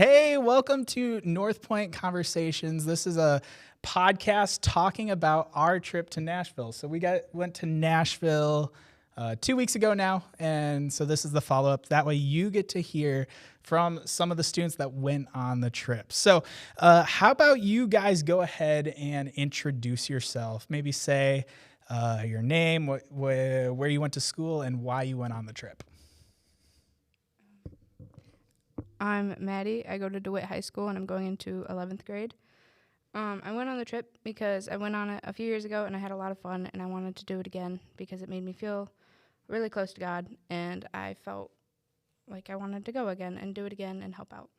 Hey, welcome to Northpointe Conversations. This is a podcast talking about our trip to Nashville. So went to Nashville 2 weeks ago now, and so this is the follow-up. That way you get to hear from some of the students that went on the trip. So how about you guys go ahead and introduce yourself? Maybe say your name, where you went to school, and why you went on the trip. I'm Maddie. I go to DeWitt High School, and I'm going into 11th grade. I went on the trip because I went on it a few years ago, and I had a lot of fun, and I wanted to do it again because it made me feel really close to God, and I felt like I wanted to go again and do it again and help out.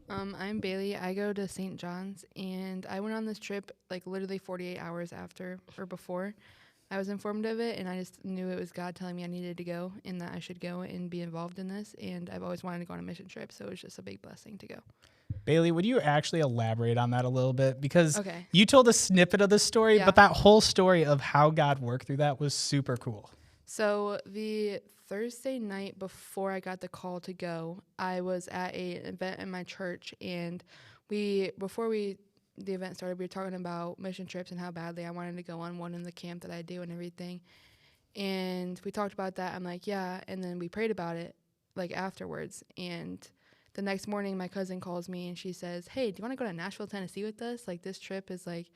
I'm Bailey. I go to St. John's, and I went on this trip like literally 48 hours after or before I was informed of it, and I just knew it was God telling me I needed to go and that I should go and be involved in this, and I've always wanted to go on a mission trip, so it was just a big blessing to go. Bailey, would you actually elaborate on that a little bit? Because Okay. you told a snippet of the story, Yeah. but that whole story of how God worked through that was super cool. So the Thursday night before I got the call to go, I was at an event in my church, and before the event started, we were talking about mission trips and how badly I wanted to go on one in the camp that I do and everything. And we talked about that. I'm like, yeah. And then we prayed about it like afterwards. And the next morning, my cousin calls me and she says, hey, do you want to go to Nashville, Tennessee with us? Like, this trip is like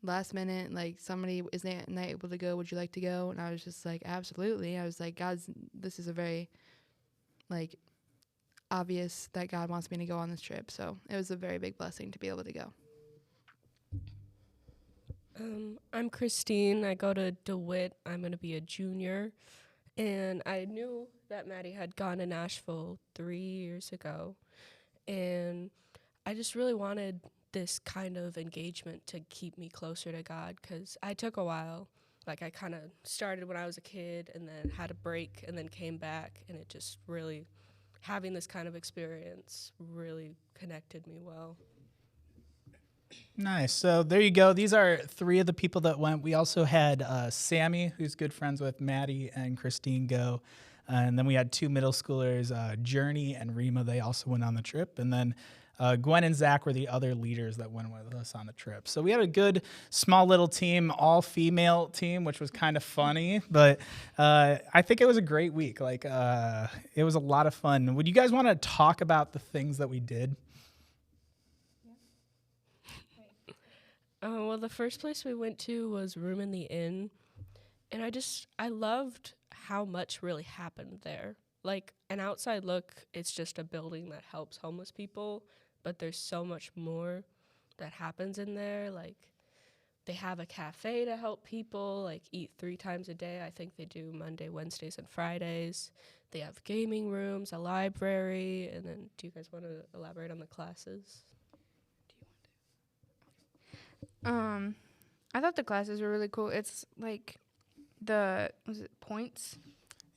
last minute, like somebody is not able to go. Would you like to go? And I was just like, absolutely. I was like, this is a very like obvious that God wants me to go on this trip. So it was a very big blessing to be able to go. I'm Christine. I go to DeWitt. I'm going to be a junior. And I knew that Maddie had gone to Nashville 3 years ago. And I just really wanted this kind of engagement to keep me closer to God, because I took a while. Like, I kind of started when I was a kid and then had a break and then came back. And it just really, having this kind of experience really connected me well. Nice. So there you go. These are three of the people that went. We also had Sammy, who's good friends with Maddie and Christine, go. And then we had two middle schoolers, Journey and Rima. They also went on the trip. And then Gwen and Zach were the other leaders that went with us on the trip. So we had a good, small little team, all-female team, which was kind of funny. But I think it was a great week. Like, it was a lot of fun. Would you guys want to talk about the things that we did? Well, the first place we went to was Room in the Inn, and I loved how much really happened there. Like, an outside look, it's just a building that helps homeless people, but there's so much more that happens in there. Like, they have a cafe to help people, like, eat 3 times a day. I think they do Monday, Wednesdays, and Fridays. They have gaming rooms, a library, and then do you guys want to elaborate on the classes? I thought the classes were really cool. It's like points?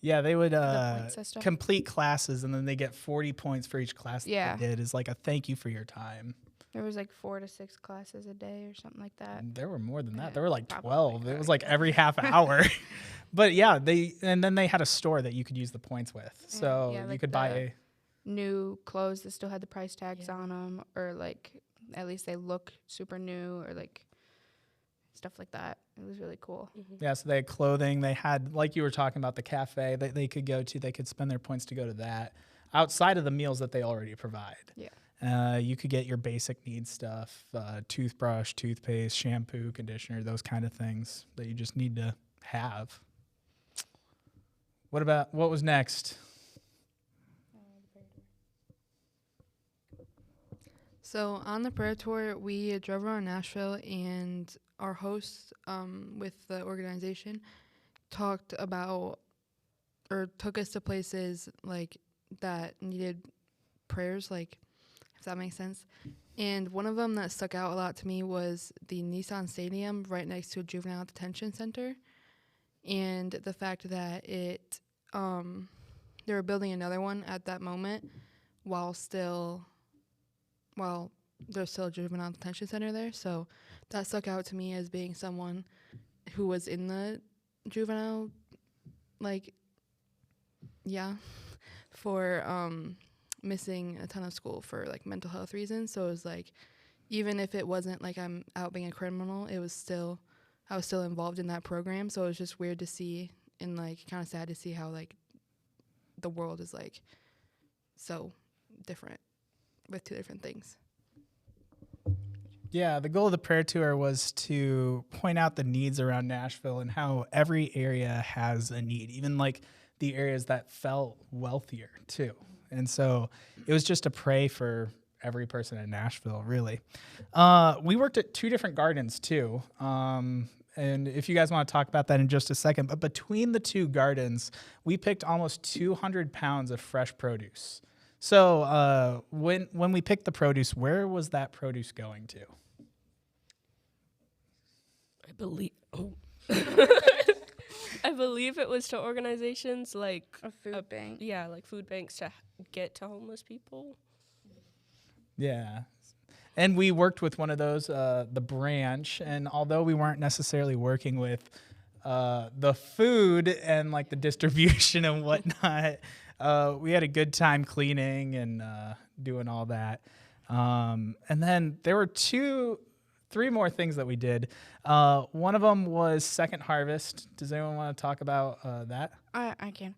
Yeah, they would The point system. complete classes, and then they get 40 points for each class Yeah. that they did as like a thank you for your time. There was like 4 to 6 classes a day or something like that. There were more than Yeah, that. There were like probably 12. It more. was like every half hour. But yeah, and then they had a store that you could use the points with. So Yeah, you like could buy new clothes that still had the price tags Yeah. on them, or like at least they look super new, or like stuff like that. It was really cool. yeah, so they had clothing. They had, like you were talking about, the cafe that they could go to. They could spend their points to go to that outside of the meals that they already provide. Yeah. You could get your basic needs stuff, toothbrush, toothpaste, shampoo, conditioner, those kind of things that you just need to have. What was next? So on the prayer tour, we drove around Nashville, and our host with the organization talked about or took us to places like that needed prayers, like, if that makes sense. And one of them that stuck out a lot to me was the Nissan Stadium right next to a juvenile detention center, and the fact that they were building another one at that moment while there's still a juvenile detention center there. So that stuck out to me as being someone who was in the juvenile, for missing a ton of school for like mental health reasons. So it was like, even if it wasn't like I'm out being a criminal, I was still involved in that program. So it was just weird to see, and like kind of sad to see how like the world is like so different with two different things. Yeah, the goal of the prayer tour was to point out the needs around Nashville and how every area has a need, even like the areas that felt wealthier too. And so it was just to pray for every person in Nashville, really. We worked at 2 different gardens too. And if you guys want to talk about that in just a second, but between the 2 gardens, we picked almost 200 pounds of fresh produce. So when we picked the produce, where was that produce going to? I believe. Oh. I believe it was to organizations like A food bank. Yeah, like food banks to get to homeless people. Yeah. And we worked with one of those, the branch. And although we weren't necessarily working with the food and like the distribution and whatnot, we had a good time cleaning and doing all that. And then there were 3 more things that we did. One of them was Second Harvest. Does anyone want to talk about that? I can.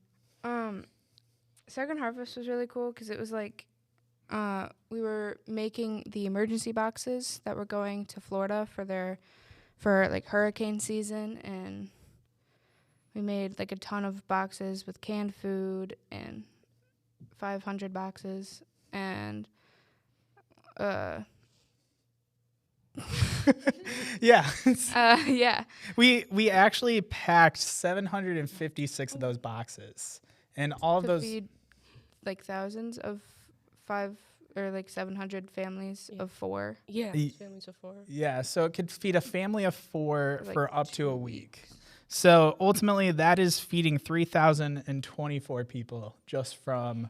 Second Harvest was really cool because it was like we were making the emergency boxes that were going to Florida for like hurricane season, and we made like a ton of boxes with canned food and 500 boxes and Yeah. yeah. We actually packed 756 of those boxes. And all of To those feed like thousands of 700 families of 4. Yeah, Ye- families of 4. Yeah, so it could feed a family of 4 For, like, for up to 2 a week. So ultimately, that is feeding 3,024 people just from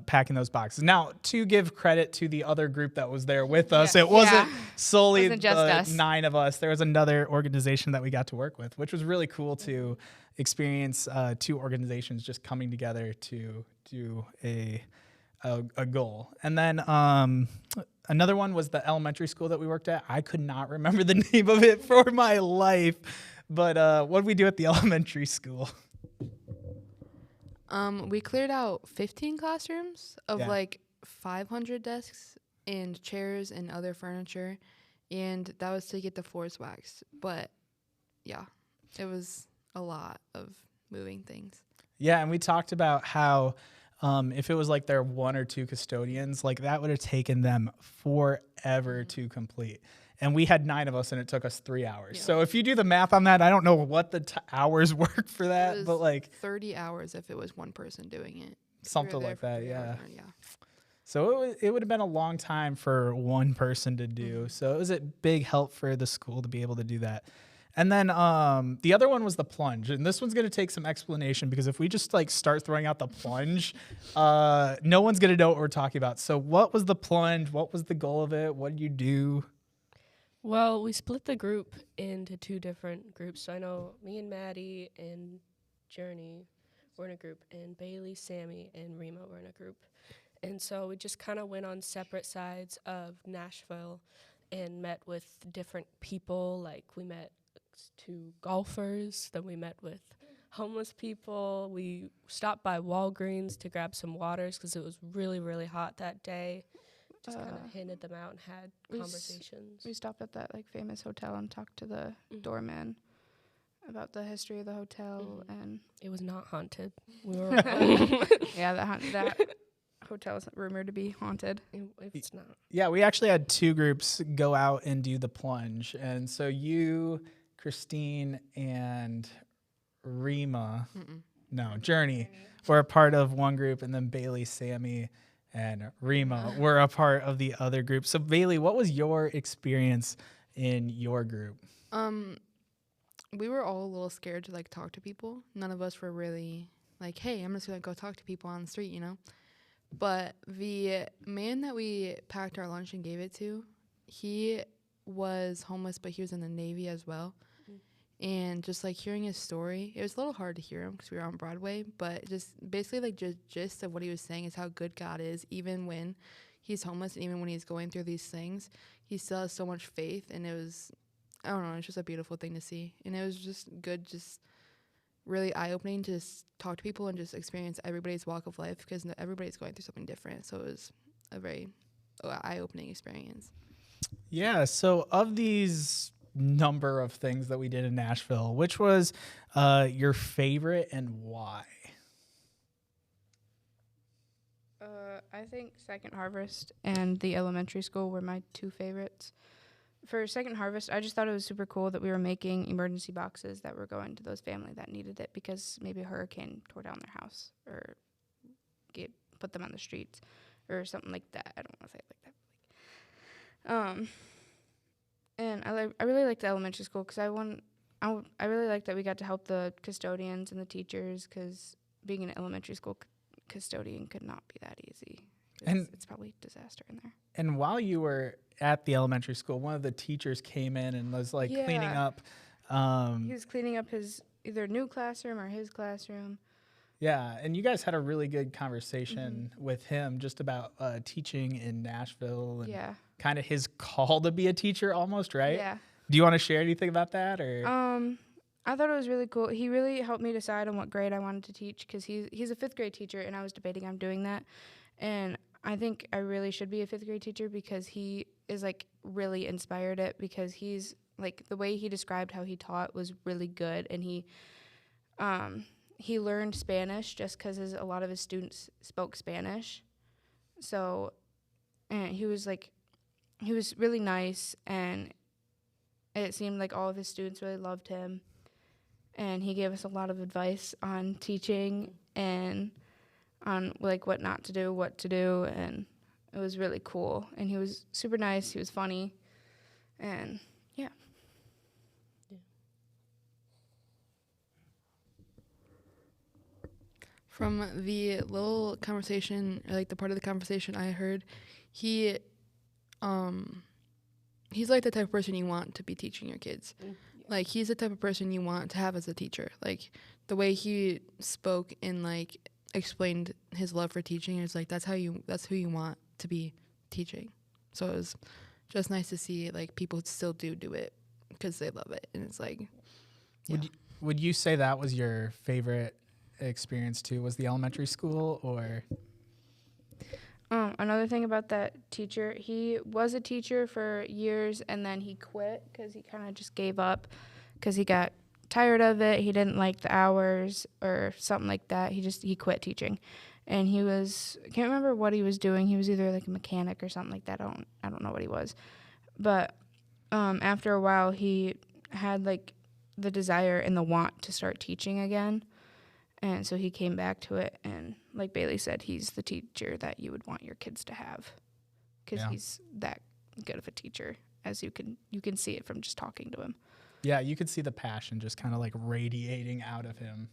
packing those boxes. Now, to give credit to the other group that was there with us, Yeah. it wasn't Yeah. solely Wasn't just the us. 9 of us. There was another organization that we got to work with, which was really cool to experience 2 organizations just coming together to do a goal. And then another one was the elementary school that we worked at. I could not remember the name of it for my life. But what did we do at the elementary school? We cleared out 15 classrooms of Yeah. like 500 desks and chairs and other furniture, and that was to get the floors waxed. But yeah, it was a lot of moving things. Yeah, and we talked about how if it was like their 1 or 2 custodians, like that would have taken them forever to complete. And we had 9 of us, and it took us 3 hours. Yeah. So if you do the math on that, I don't know what the hours work for It that, was but like 30 hours if it was one person doing it. We were something there like for that, 3 yeah. hours, yeah. So it would have been a long time for one person to do. So it was a big help for the school to be able to do that. And then the other one was the plunge. And this one's going to take some explanation because if we just like start throwing out the plunge, no one's going to know what we're talking about. So what was the plunge? What was the goal of it? What did you do? Well, we split the group into 2 different groups. So I know me and Maddie and Journey were in a group, and Bailey, Sammy, and Rima were in a group. And so we just kind of went on separate sides of Nashville and met with different people. Like we met 2 golfers, then we met with homeless people. We stopped by Walgreens to grab some waters because it was really, really hot that day. Just kind of handed them out and had conversations. We stopped at that like famous hotel and talked to the doorman about the history of the hotel, and It was not haunted. We were yeah, that hotel is rumored to be haunted. It's not. Yeah, we actually had 2 groups go out and do the plunge. And so you, Christine, and Rima, Journey, were a part of one group, and then Bailey, Sammy, and Rima were a part of the other group. So Bailey, what was your experience in your group? We were all a little scared to like talk to people. None of us were really like, hey, I'm just gonna go talk to people on the street, you know? But the man that we packed our lunch and gave it to, he was homeless, but he was in the Navy as well. And just like hearing his story, it was a little hard to hear him because we were on Broadway, but just basically like just gist of what he was saying is how good God is, even when he's homeless and even when he's going through these things, he still has so much faith. And it was, I don't know, it's just a beautiful thing to see. And it was just good, just really eye-opening to just talk to people and just experience everybody's walk of life, because everybody's going through something different. So it was a very eye-opening experience. Yeah. So of these number of things that we did in Nashville, which was your favorite and why? I think Second Harvest and the elementary school were my two favorites. For Second Harvest, I just thought it was super cool that we were making emergency boxes that were going to those families that needed it because maybe a hurricane tore down their house or put them on the streets or something like that. I don't want to say it like that. And I really liked the elementary school because I really liked that we got to help the custodians and the teachers, because being an elementary school custodian could not be that easy. And It's probably a disaster in there. And while you were at the elementary school, one of the teachers came in and was like cleaning up. He was cleaning up his either new classroom or his classroom. Yeah, and you guys had a really good conversation with him just about teaching in Nashville and kind of his call to be a teacher almost, right? Yeah. Do you want to share anything about that? Or I thought it was really cool. He really helped me decide on what grade I wanted to teach, because he's a 5th grade teacher, and I was debating on doing that. And I think I really should be a 5th grade teacher because he is like really inspired it, because he's like the way he described how he taught was really good, and he learned Spanish just because a lot of his students spoke Spanish. So, and he was really nice, and it seemed like all of his students really loved him. And he gave us a lot of advice on teaching and on like what not to do, what to do, and it was really cool. And he was super nice. He was funny, and yeah. From the little conversation, or like the part of the conversation I heard, he's like the type of person you want to be teaching your kids. Yeah. Like, he's the type of person you want to have as a teacher. Like, the way he spoke and like explained his love for teaching is like that's who you want to be teaching. So it was just nice to see like people still do it because they love it, and it's like. Yeah. Would you say that was your favorite experience too? Was the elementary school or? Another thing about that teacher, he was a teacher for years, and then he quit because he kind of just gave up because he got tired of it. He didn't like the hours or something like that. He quit teaching, and I can't remember what he was doing. He was either like a mechanic or something like that. I don't know what he was, but after a while, he had like the desire and the want to start teaching again. And so he came back to it, and like Bailey said, he's the teacher that you would want your kids to have, because he's that good of a teacher, as you can see it from just talking to him. Yeah, you could see the passion just kind of like radiating out of him.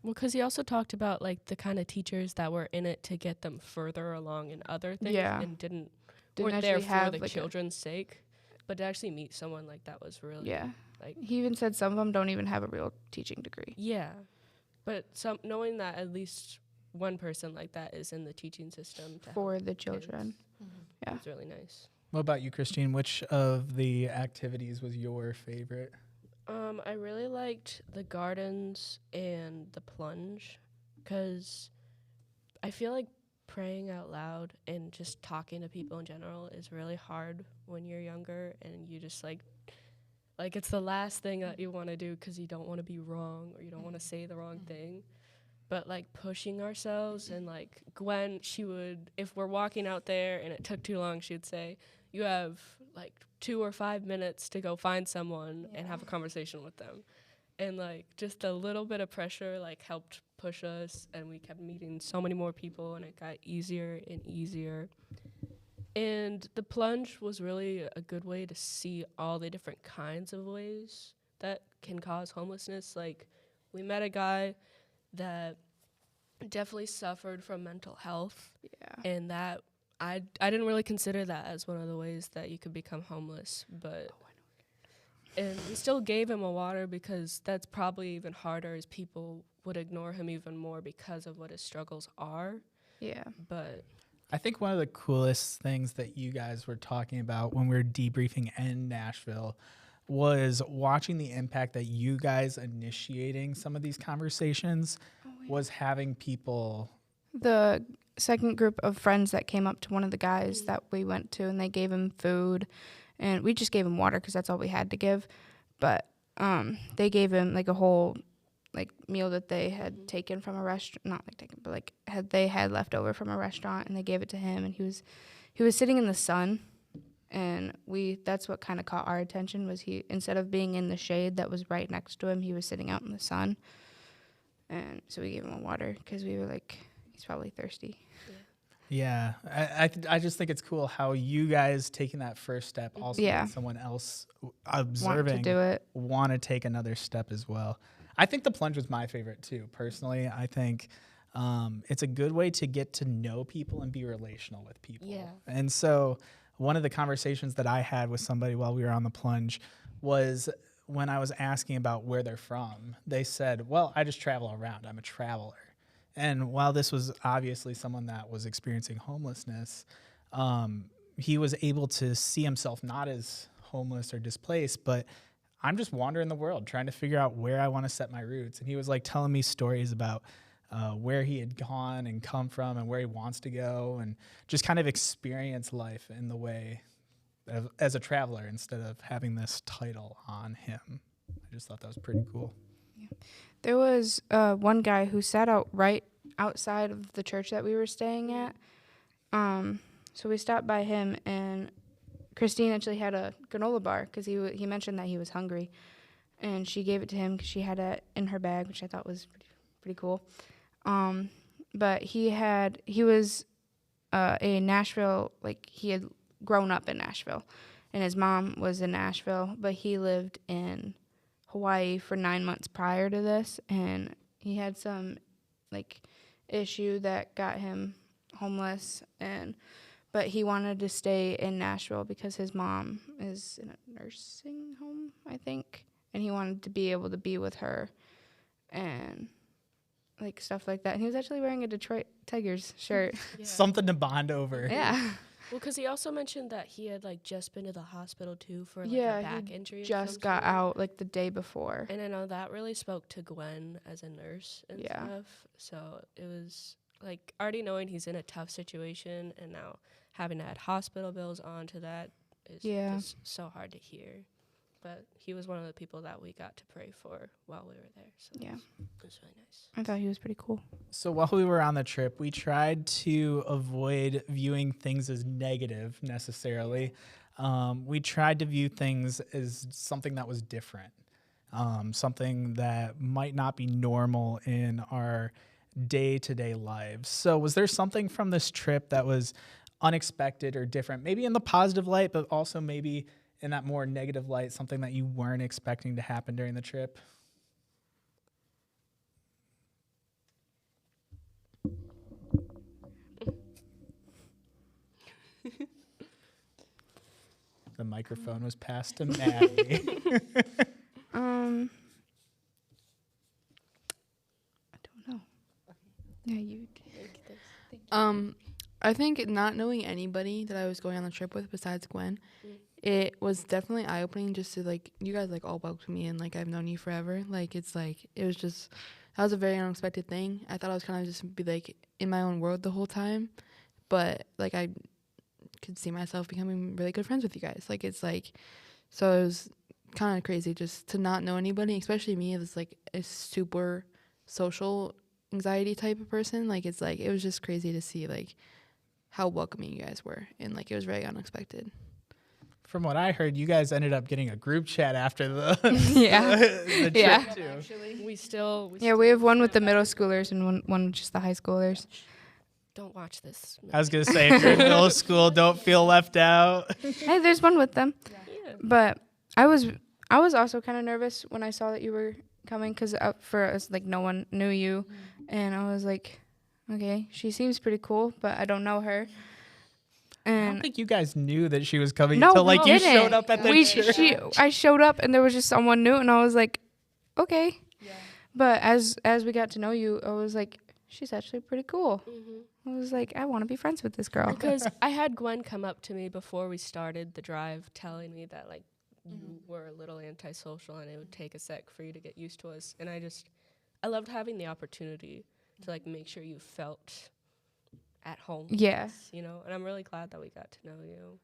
Well, because he also talked about like the kind of teachers that were in it to get them further along in other things, and weren't there for the children's sake, but to actually meet someone like that was really like. He even said some of them don't even have a real teaching degree. Yeah. But knowing that at least one person like that is in the teaching system for the children, it's really nice. What about you, Christine? Which of the activities was your favorite? I really liked the gardens and the plunge, because I feel like praying out loud and just talking to people in general is really hard when you're younger, and you just like it's the last thing that you want to do because you don't want to be wrong or you don't want to say the wrong thing. But like pushing ourselves, and like Gwen, if we're walking out there and it took too long, she'd say, you have like 2 or 5 minutes to go find someone and have a conversation with them. And like just a little bit of pressure like helped push us, and we kept meeting so many more people, and it got easier and easier. And the plunge was really a good way to see all the different kinds of ways that can cause homelessness. Like, we met a guy that definitely suffered from mental health. Yeah. And that I didn't really consider that as one of the ways that you could become homeless, but And we still gave him a water because that's probably even harder, as people would ignore him even more because of what his struggles are. Yeah. But I think one of the coolest things that you guys were talking about when we were debriefing in Nashville was watching the impact that you guys initiating some of these conversations was having people. The second group of friends that came up to one of the guys that we went to, and they gave him food, and we just gave him water because that's all we had to give. But they gave him like a whole like meal that they had taken from a restaurant, not like taken, but like they had left over from a restaurant, and they gave it to him, and he was sitting in the sun, and that's what kind of caught our attention was he, instead of being in the shade that was right next to him, he was sitting out in the sun. And so we gave him a water because we were like, he's probably thirsty. Yeah, I just think it's cool how you guys taking that first step also made someone else observing want to do it, want to take another step as well. I think the plunge was my favorite too, personally. I think it's a good way to get to know people and be relational with people. Yeah. And so one of the conversations that I had with somebody while we were on the plunge was when I was asking about where they're from. They said, well, I just travel around. I'm a traveler. And while this was obviously someone that was experiencing homelessness, he was able to see himself not as homeless or displaced, but I'm just wandering the world trying to figure out where I want to set my roots. And he was like telling me stories about where he had gone and come from and where he wants to go and just kind of experience life in the way as a traveler instead of having this title on him. I just thought that was pretty cool. Yeah. There was one guy who sat out right outside of the church that we were staying at. So we stopped by him, and Christine actually had a granola bar because he mentioned that he was hungry, and she gave it to him because she had it in her bag, which I thought was pretty cool. But he was a Nashville, like he had grown up in Nashville, and his mom was in Nashville, but he lived in Hawaii for 9 months prior to this, and he had some like issue that got him homeless, but he wanted to stay in Nashville because his mom is in a nursing home, I think, and he wanted to be able to be with her and like stuff like that. And he was actually wearing a Detroit Tigers shirt. Yeah. Something to bond over. Yeah. Well, because he also mentioned that he had like just been to the hospital too for like Yeah, a back he injury. just got out like the day before. And I know that really spoke to Gwen as a nurse and stuff. So it was like already knowing he's in a tough situation, and now having to add hospital bills onto that is just so hard to hear. But he was one of the people that we got to pray for while we were there. So it was really nice. I thought he was pretty cool. So while we were on the trip, we tried to avoid viewing things as negative necessarily. We tried to view things as something that was different, something that might not be normal in our day-to-day lives. So was there something from this trip that was unexpected or different, maybe in the positive light, but also maybe in that more negative light, something that you weren't expecting to happen during the trip? The microphone was passed to Maddie. I don't know. Yeah, you. I think not knowing anybody that I was going on the trip with besides Gwen, it was definitely eye-opening just to, like, you guys, like, all welcome me and, like, I've known you forever. Like, it's, like, it was just, that was a very unexpected thing. I thought I was kind of just be, like, in my own world the whole time. But, like, I could see myself becoming really good friends with you guys. Like, it's, like, so it was kind of crazy just to not know anybody, especially me as, like, a super social anxiety type of person. Like, it's, like, it was just crazy to see, like, how welcoming you guys were. And, like, it was very unexpected. From what I heard, you guys ended up getting a group chat after the the trip too. Actually, we still we have one with the middle schoolers and one with just the high schoolers. Don't watch this. I was gonna say, if you're in middle school, don't feel left out. Hey, there's one with them. Yeah. But I was also kind of nervous when I saw that you were coming because for us, like, no one knew you, and I was like, okay, she seems pretty cool, but I don't know her. I don't And think you guys knew that she was coming no, until we like you didn't. showed up at the church. I showed up and there was just someone new, and I was like, okay. Yeah. But as we got to know you, I was like, she's actually pretty cool. Mm-hmm. I was like, I want to be friends with this girl. Because I had Gwen come up to me before we started the drive, telling me that like you were a little antisocial and it would take a sec for you to get used to us. And I loved having the opportunity to like make sure you felt at home. with Yeah. us, you know. And I'm really glad that we got to know you,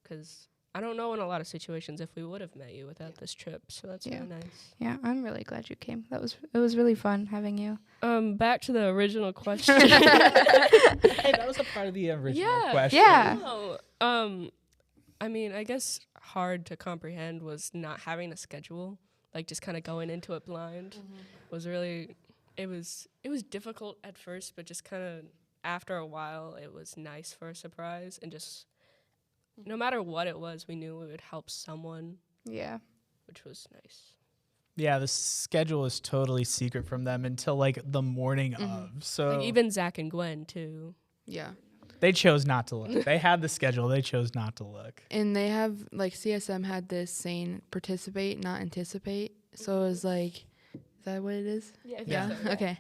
because I don't know in a lot of situations if we would have met you without this trip. So that's Yeah. really nice. Yeah, I'm really glad you came. It was really fun having you. Back to the original question. Hey, that was a part of the original Yeah. question. Yeah. No, I mean, I guess hard to comprehend was not having a schedule, like just kind of going into it blind. Was really, it was difficult at first, but just kind of after a while, it was nice for a surprise, and just no matter what it was, we knew we would help someone, Yeah. which was nice. Yeah, the schedule is totally secret from them until like the morning of. So Like even Zach and Gwen too. Yeah. they chose not to look. They had the schedule. They chose not to look. And they have, like, CSM had this saying, participate, not anticipate. So it was like, is that what it is? Yeah. Okay.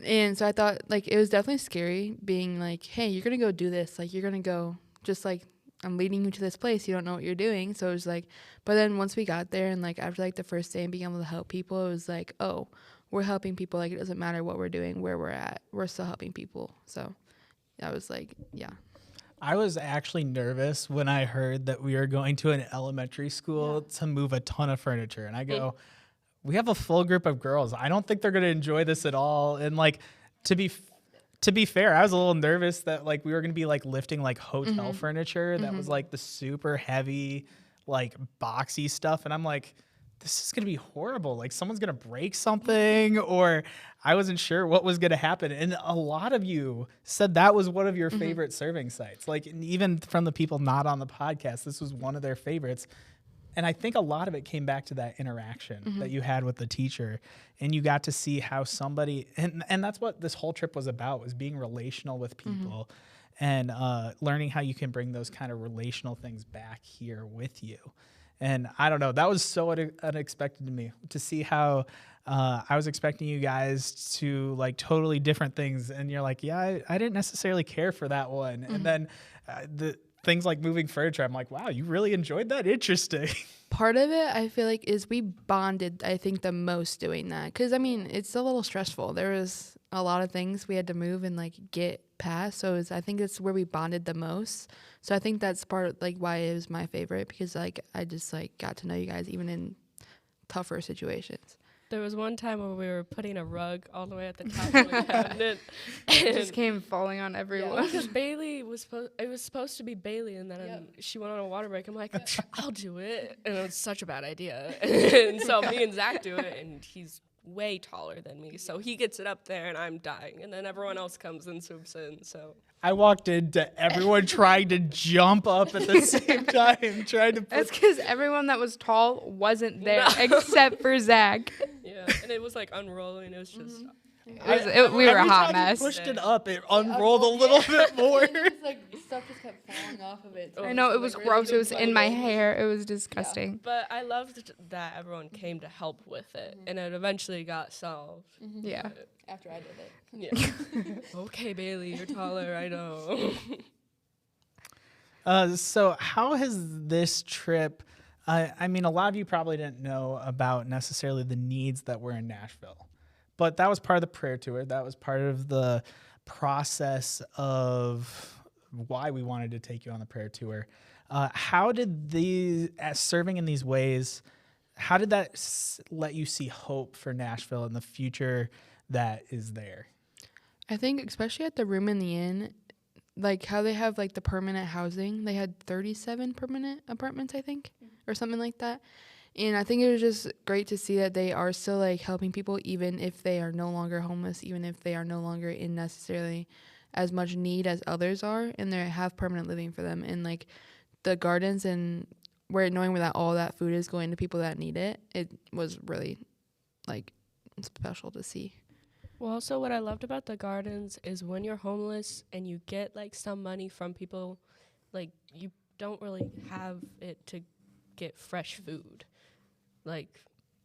And so I thought, like, it was definitely scary being like, hey, you're going to go do this. Like, you're going to go, just like, I'm leading you to this place. You don't know what you're doing. So it was like, but then once we got there and, like, after, like, the first day and being able to help people, it was like, oh, we're helping people. Like, it doesn't matter what we're doing, where we're at. We're still helping people. So I was like, yeah. I was actually nervous when I heard that we were going to an elementary school to move a ton of furniture. And I go, we have a full group of girls. I don't think they're going to enjoy this at all. And like, to be fair, I was a little nervous that like we were going to be like lifting like hotel furniture that was like the super heavy, like boxy stuff. And I'm like, this is going to be horrible. Like someone's going to break something, or I wasn't sure what was going to happen. And a lot of you said that was one of your favorite serving sites. Like, and even from the people not on the podcast, this was one of their favorites. And I think a lot of it came back to that interaction that you had with the teacher, and you got to see how somebody, and that's what this whole trip was about, was being relational with people and learning how you can bring those kind of relational things back here with you. And I don't know, that was so unexpected to me to see how I was expecting you guys to like totally different things. And you're like, yeah, I didn't necessarily care for that one. And then the things like moving furniture, I'm like, wow, you really enjoyed that? Interesting. Part of it, I feel like, is we bonded, I think, the most doing that. Because, I mean, it's a little stressful. There was a lot of things we had to move and, like, get past. So I think it's where we bonded the most. So I think that's part of, like, why it was my favorite. Because, like, I just, like, got to know you guys even in tougher situations. There was one time where we were putting a rug all the way at the top of the cabinet. It just came falling on everyone. Because Bailey was supposed to be Bailey, and then she went on a water break. I'm like, I'll do it, and it was such a bad idea. And so me and Zach do it, and he's way taller than me, so he gets it up there, and I'm dying, and then everyone else comes and swoops in. So I walked into everyone trying to jump up at the same time, trying to put. That's because everyone that was tall wasn't there except for Zach. yeah, and it was like unrolling. It was just. We were a Every hot time mess. you pushed it up, it unrolled a little bit more. Like, stuff just kept falling off of it. I know, it was gross. It was in my hair. It was disgusting. But I loved that everyone came to help with it, and it eventually got solved. Yeah. After I did it. Yeah. Okay, Bailey, you're taller. I know. So how has this trip, I mean, a lot of you probably didn't know about necessarily the needs that were in Nashville, but that was part of the prayer tour. That was part of the process of why we wanted to take you on the prayer tour. How did serving in these ways, how did that let you see hope for Nashville and the future that is there? I think especially at the Room in the Inn, like how they have like the permanent housing, they had 37 permanent apartments, I think, or something like that. And I think it was just great to see that they are still like helping people, even if they are no longer homeless, even if they are no longer in necessarily as much need as others are, and they have permanent living for them. And like the gardens and knowing where that all that food is going to people that need it, it was really like special to see. Well, also what I loved about the gardens is when you're homeless and you get like some money from people like you don't really have it to get fresh food. Like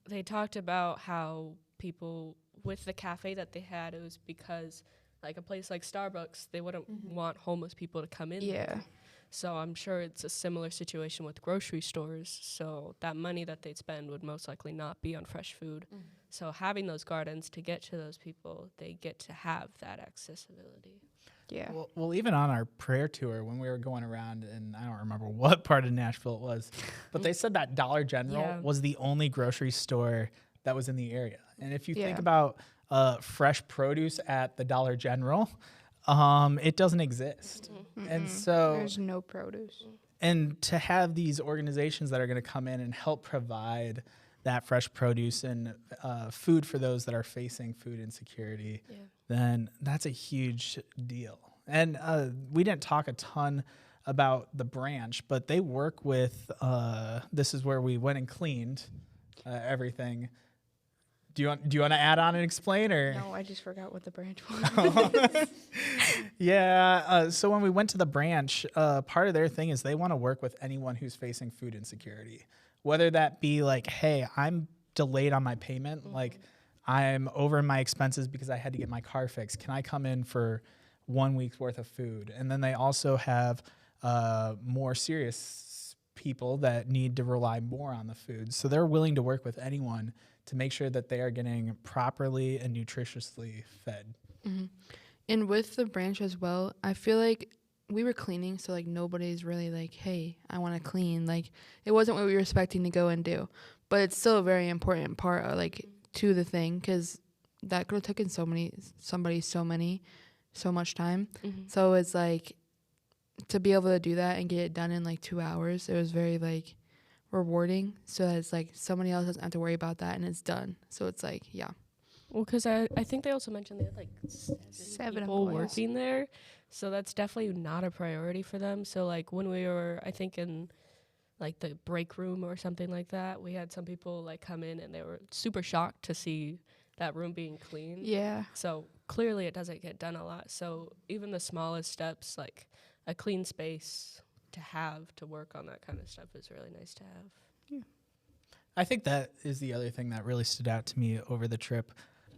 they talked about how people with the cafe that they had, it was because like a place like Starbucks, they wouldn't want homeless people to come in Yeah. there. So I'm sure it's a similar situation with grocery stores. So that money that they'd spend would most likely not be on fresh food. So having those gardens to get to those people, they get to have that accessibility. Yeah. Well, even on our prayer tour, when we were going around, and I don't remember what part of Nashville it was, but they said that Dollar General Yeah. was the only grocery store that was in the area. And if you think Yeah. about fresh produce at the Dollar General, it doesn't exist. And so, There's no produce. and to have these organizations that are going to come in and help provide that fresh produce and food for those that are facing food insecurity, then that's a huge deal. And we didn't talk a ton about the branch, but they work with, this is where we went and cleaned everything. Do you want to add on and explain, or? No, I just forgot what the branch was. Yeah. So when we went to the branch, part of their thing is they want to work with anyone who's facing food insecurity, whether that be like, hey, I'm delayed on my payment, like I'm over my expenses because I had to get my car fixed. Can I come in for 1 week's worth of food? And then they also have more serious people that need to rely more on the food. So they're willing to work with anyone to make sure that they are getting properly and nutritiously fed. And with the branch as well, I feel like we were cleaning, so like nobody's really like, hey, I want to clean. Like it wasn't what we were expecting to go and do, but it's still a very important part of, like to the thing, because that could have taken so much time. So it's like to be able to do that and get it done in like 2 hours, it was very like rewarding. So it's like somebody else doesn't have to worry about that and it's done. So it's like, yeah. Well, because I think they also mentioned they had like seven people employees. working there. So that's definitely not a priority for them. So like when we were, I think in like the break room or something like that, we had some people like come in and they were super shocked to see that room being clean. Yeah. So clearly it doesn't get done a lot. So even the smallest steps, like a clean space to have to work on that kind of stuff is really nice to have. I think that is the other thing that really stood out to me over the trip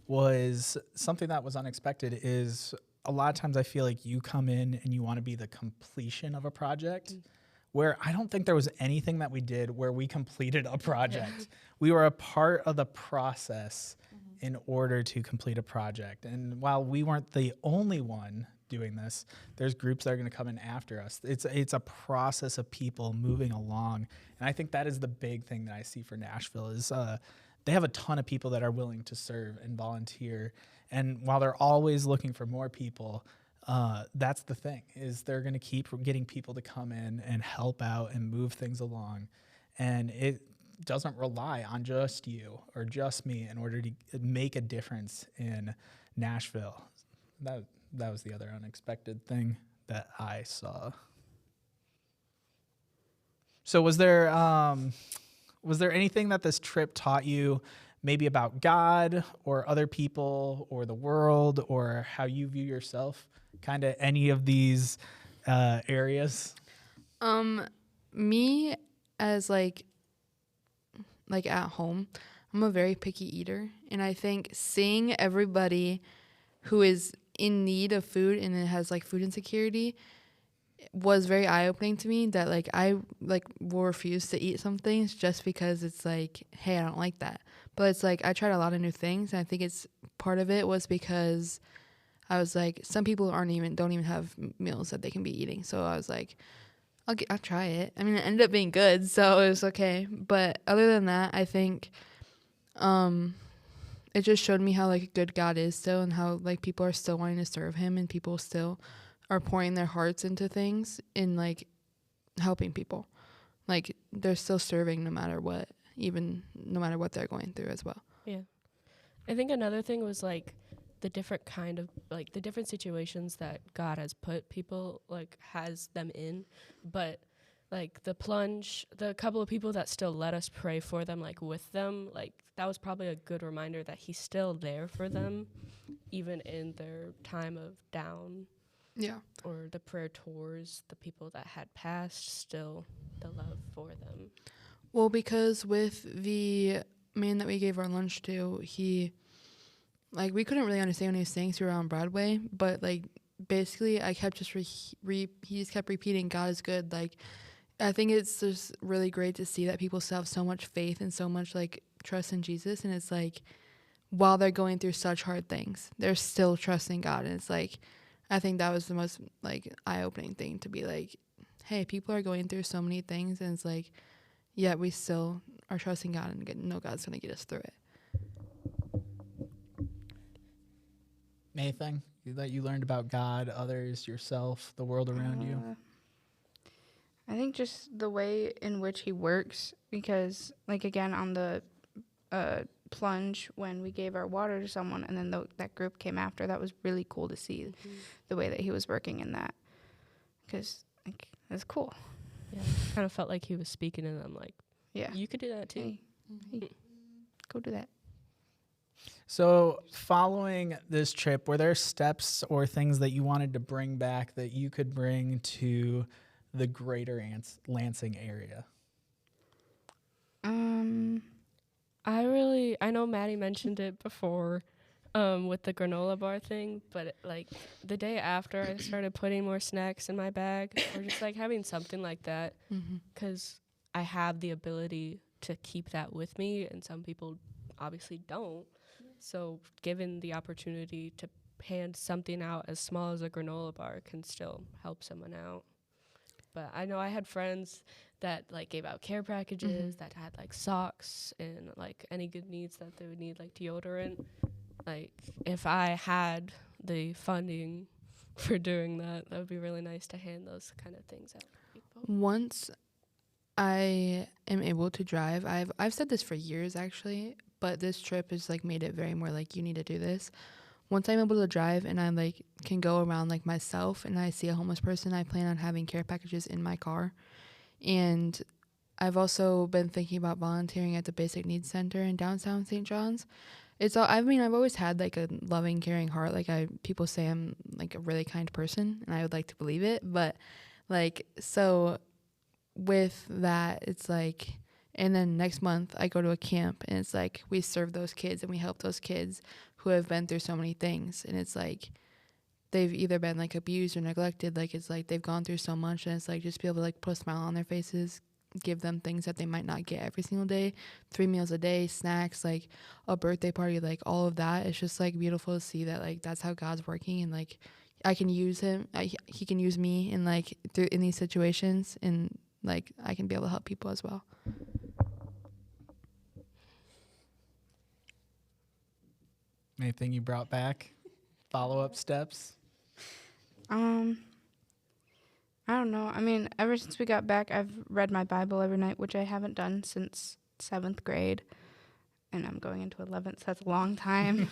was something that was unexpected is a lot of times I feel like you come in and you want to be the completion of a project where I don't think there was anything that we did where we completed a project. We were a part of the process in order to complete a project. And while we weren't the only one doing this, there's groups that are going to come in after us. It's a process of people moving along. And I think that is the big thing that I see for Nashville is they have a ton of people that are willing to serve and volunteer. And while they're always looking for more people, that's the thing is they're going to keep getting people to come in and help out and move things along. And it doesn't rely on just you or just me in order to make a difference in Nashville. That was the other unexpected thing that I saw. So was there anything that this trip taught you maybe about God or other people or the world or how you view yourself? Kind of any of these areas? Me as like at home, I'm a very picky eater, and I think seeing everybody who is in need of food and it has like food insecurity was very eye-opening to me, that like I like will refuse to eat some things just because it's like, hey, I don't like that. But it's like I tried a lot of new things, and I think it's part of it was because I was like, some people don't even have meals that they can be eating. So I was like, I'll try it. I mean, it ended up being good, so it was okay. But other than that, I think it just showed me how like good God is still, and how like people are still wanting to serve him, and people still are pouring their hearts into things and like helping people. Like they're still serving no matter what they're going through as well. Yeah. I think another thing was like the different kind of like the different situations that God has put people, like has them in, but like the plunge, the couple of people that still let us pray for them, like with them, like that was probably a good reminder that he's still there for them even in their time of down. Yeah. or the prayer tours, the people that had passed, still the love for them. Well, because with the man that we gave our lunch to, he, like, we couldn't really understand what he was saying, so we were on Broadway, but, like, basically I kept just he just kept repeating, God is good. Like, I think it's just really great to see that people still have so much faith and so much, like, trust in Jesus, and it's like, while they're going through such hard things, they're still trusting God, and it's like, I think that was the most, like, eye-opening thing, to be like, hey, people are going through so many things, and it's like, yeah, we still are trusting God and know God's going to get us through it. Anything that you learned about God, others, yourself, the world around you? I think just the way in which he works, because, like, again, on the plunge when we gave our water to someone and then that group came after, that was really cool to see the way that he was working in that, because, like, that's cool. Yeah, kind of felt like he was speaking to them, like, Yeah. you could do that too. Hey, go do that. So, following this trip, were there steps or things that you wanted to bring back that you could bring to the greater Lansing area? I know Maddie mentioned it before with the granola bar thing, but like the day after I started putting more snacks in my bag, or just like having something like that, because I have the ability to keep that with me, and some people obviously don't. So given the opportunity to hand something out as small as a granola bar can still help someone out. But I know I had friends that like gave out care packages that had like socks and like any good needs that they would need, like deodorant. Like if I had the funding for doing that, that would be really nice to hand those kind of things out to people. Once I am able to drive, I've said this for years actually, but this trip has like made it very more like, you need to do this. Once I'm able to drive and I like can go around like myself and I see a homeless person, I plan on having care packages in my car. And I've also been thinking about volunteering at the Basic Needs Center in downtown St. John's. I've always had like a loving, caring heart. Like people say I'm like a really kind person, and I would like to believe it. But like, so with that, it's like, and then next month I go to a camp, and it's like we serve those kids and we help those kids who have been through so many things. And it's like they've either been like abused or neglected. Like it's like they've gone through so much, and it's like just be able to like put a smile on their faces, give them things that they might not get every single day, 3 meals a day, snacks, like a birthday party, like all of that. It's just like beautiful to see that like that's how God's working, and like I can use him, he can use me in like in these situations, and like I can be able to help people as well. Anything you brought back? Follow-up steps? I don't know. I mean, ever since we got back, I've read my Bible every night, which I haven't done since 7th grade. And I'm going into 11th, so that's a long time.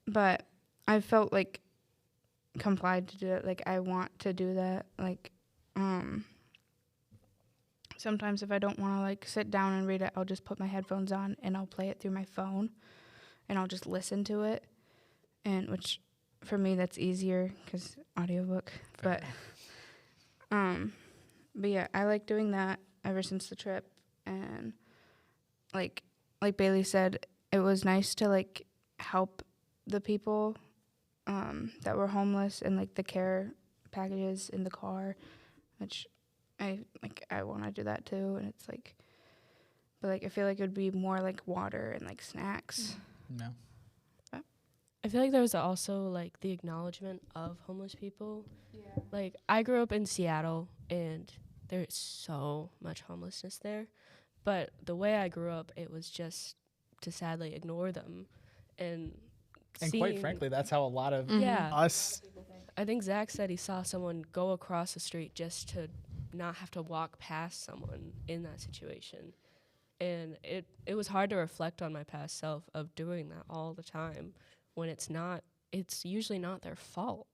But I felt like complied to do it. Like, I want to do that. Like, sometimes if I don't want to, like, sit down and read it, I'll just put my headphones on and I'll play it through my phone. And I'll just listen to it. And which, for me, that's easier because audiobook. But yeah, I like doing that ever since the trip. And like Bailey said, it was nice to like help the people that were homeless, and like the care packages in the car, which I want to do that too. And it's like, but like I feel like it would be more like water and like snacks. No. I feel like there was also like the acknowledgement of homeless people. Yeah. Like I grew up in Seattle, and there's so much homelessness there. But the way I grew up, it was just to sadly ignore them. And quite frankly, that's how a lot of us. I think Zach said he saw someone go across the street just to not have to walk past someone in that situation. And it was hard to reflect on my past self of doing that all the time, when it's usually not their fault.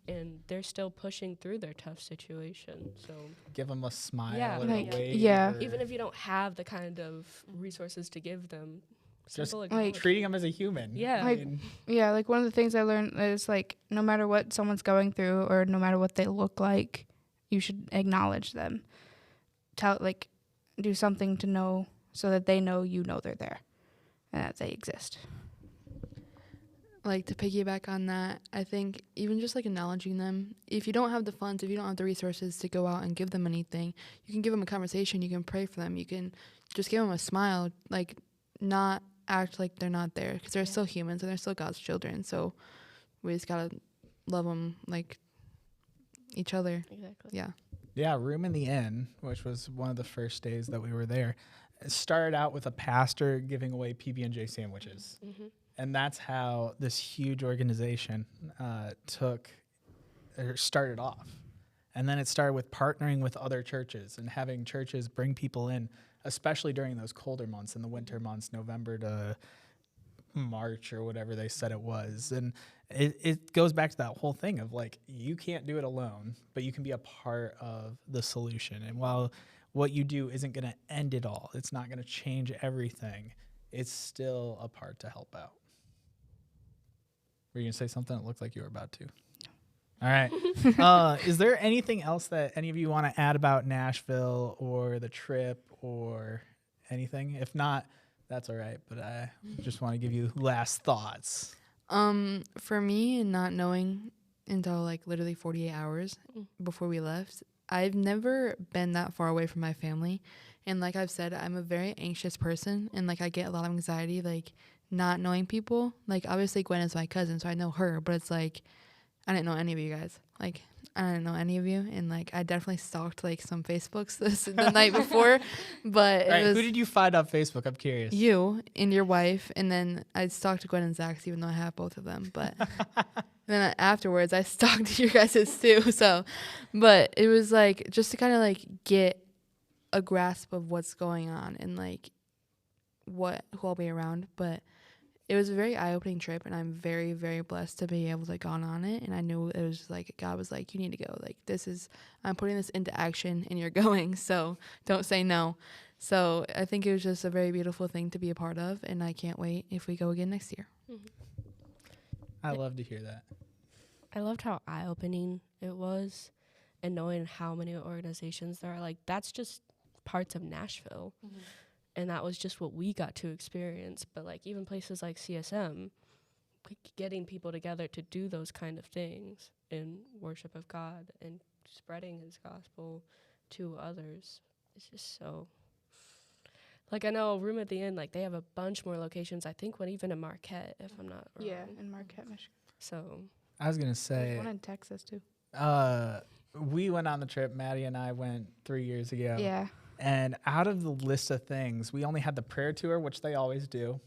And they're still pushing through their tough situation. So give them a smile, yeah, or like, a wave, yeah. or even if you don't have the kind of resources to give them, Just Simple like acknowledgement. treating them as a human. Yeah. I Like- mean, Yeah, like one of the things I learned is like no matter what someone's going through or no matter what they look like, you should acknowledge them. Do something to know so that they know you know they're there and that they exist. Like, to piggyback on that, I think even just like acknowledging them, if you don't have the funds, if you don't have the resources to go out and give them anything, you can give them a conversation, you can pray for them, you can just give them a smile, like not act like they're not there, because they're still humans and they're still God's children. So we just gotta love them like each other. Exactly. Yeah. yeah, Room in the Inn, which was one of the first days that we were there, it started out with a pastor giving away PB&J sandwiches. Mm-hmm. And that's how this huge organization started off. And then it started with partnering with other churches and having churches bring people in, especially during those colder months, in the winter months, November to March or whatever they said it was. And it goes back to that whole thing of like, you can't do it alone, but you can be a part of the solution. And while what you do isn't going to end it all, it's not going to change everything, it's still a part to help out. Were you going to say something? It looked like you were about to. All right. Is there anything else that any of you want to add about Nashville or the trip or anything? If not, that's all right. But I just want to give you last thoughts. For me, not knowing until like literally 48 hours before we left, I've never been that far away from my family. And like I've said, I'm a very anxious person, and like I get a lot of anxiety, like not knowing people. Like obviously Gwen is my cousin, so I know her, but it's like I didn't know any of you guys. Like I didn't know any of you, and like I definitely stalked like some Facebooks the night before, but All right, it was who did you find on Facebook? I'm curious. you and your wife, and then I stalked Gwen and Zach's, even though I have both of them. But then afterwards, I stalked your guys's too. So, but it was like just to kind of like get a grasp of what's going on and like who I'll be around. But it was a very eye-opening trip, and I'm very, very blessed to be able to gone on it. And I knew it was like God was like, you need to go. Like I'm putting this into action, and you're going. So don't say no. So I think it was just a very beautiful thing to be a part of, and I can't wait if we go again next year. Mm-hmm. I love to hear that. I loved how eye-opening it was, and knowing how many organizations there are. Like, that's just parts of Nashville. Mm-hmm. And that was just what we got to experience. But, like, even places like CSM, like, getting people together to do those kind of things in worship of God and spreading his gospel to others. It's just so... Like, I know Room at the Inn, like, they have a bunch more locations. I think even in Marquette, if I'm not wrong. Yeah, in Marquette, Michigan. So... I was going to say... There's one in Texas, too. We went on the trip. Maddie and I went 3 years ago. Yeah. And out of the list of things, we only had the prayer tour, which they always do.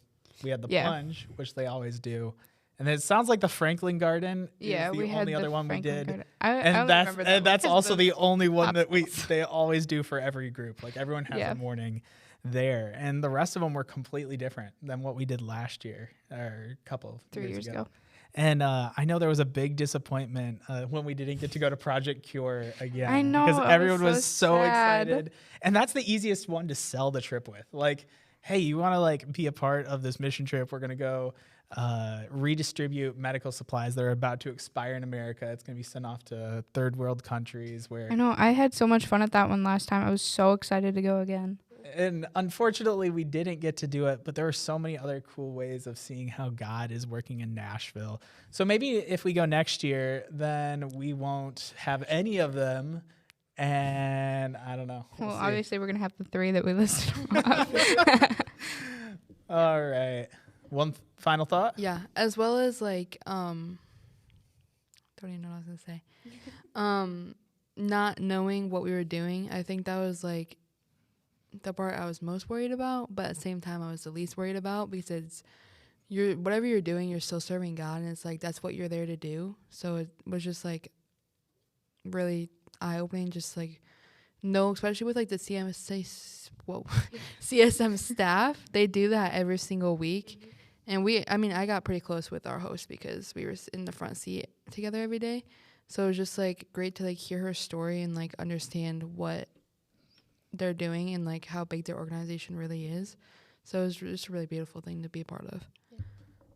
We had the plunge, which they always do. And then it sounds like the Franklin Garden is the only other one we did. And that's also the only one that they always do for every group. Like everyone has a morning there. And the rest of them were completely different than what we did last year or a couple of 3 years ago. And I know there was a big disappointment when we didn't get to go to Project Cure again. I know. Because everyone was so sad. excited. And that's the easiest one to sell the trip with. Like, hey, you want to like be a part of this mission trip? We're going to go redistribute medical supplies that are about to expire in America. It's going to be sent off to third world countries where... I know. I had so much fun at that one last time. I was so excited to go again. And unfortunately, we didn't get to do it, but there are so many other cool ways of seeing how God is working in Nashville. So maybe if we go next year, then we won't have any of them. And I don't know. Well, obviously, we're going to have the 3 that we listed off. All right. One final thought? Yeah, as well as like, don't even know what I was going to say. Not knowing what we were doing, I think that was like the part I was most worried about, but at the same time I was the least worried about, because whatever you're doing, you're still serving God, and it's like that's what you're there to do. So it was just like really eye-opening, just like especially with like the CSM staff, they do that every single week. And I got pretty close with our host because we were in the front seat together every day. So it was just like great to like hear her story and like understand what they're doing and like how big their organization really is. So it was just a really beautiful thing to be a part of.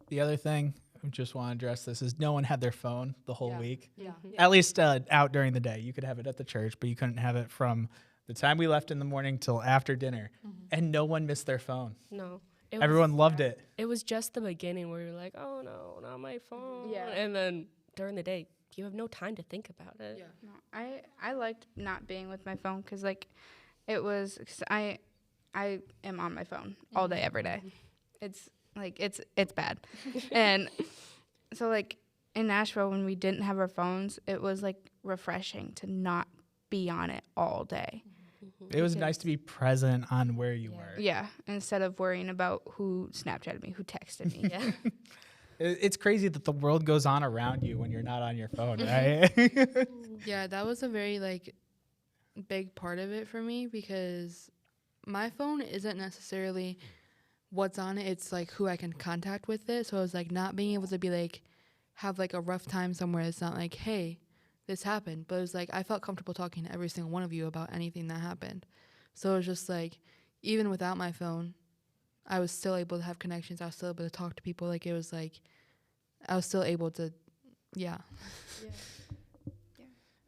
The other thing, I just want to address this, is no one had their phone the whole Yeah. week. Yeah. At least out during the day. You could have it at the church, but you couldn't have it from the time we left in the morning till after dinner. And no one missed their phone. No. Everyone loved it. It was just the beginning where you're like, oh no, not my phone. Yeah. And then during the day, you have no time to think about it. Yeah. No, I liked not being with my phone because like it was 'cause I am on my phone all day every day. It's like it's bad. And so like in Nashville when we didn't have our phones, it was like refreshing to not be on it all day. It was nice to be present on where you were. Yeah, instead of worrying about who Snapchatted me, who texted me. Yeah. It's crazy that the world goes on around you when you're not on your phone, right? Yeah, that was a very like big part of it for me because my phone isn't necessarily what's on it. It's like who I can contact with it. So it was like not being able to be like have like a rough time somewhere. It's not like, hey, this happened. But it was like I felt comfortable talking to every single one of you about anything that happened. So it was just like even without my phone, I was still able to have connections. I was still able to talk to people. Like it was like I was still able to, yeah.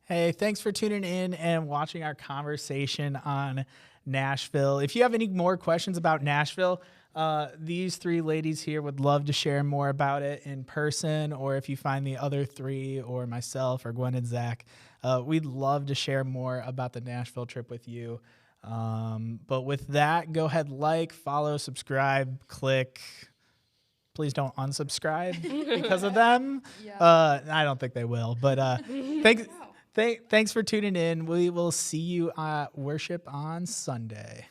Hey, thanks for tuning in and watching our conversation on Nashville. If you have any more questions about Nashville, these three ladies here would love to share more about it in person, or if you find the other three or myself or Gwen and Zach, we'd love to share more about the Nashville trip with you. But with that, go ahead, like, follow, subscribe, click. Please don't unsubscribe because of them. I don't think they will, but thanks for tuning in. We will see you at worship on Sunday.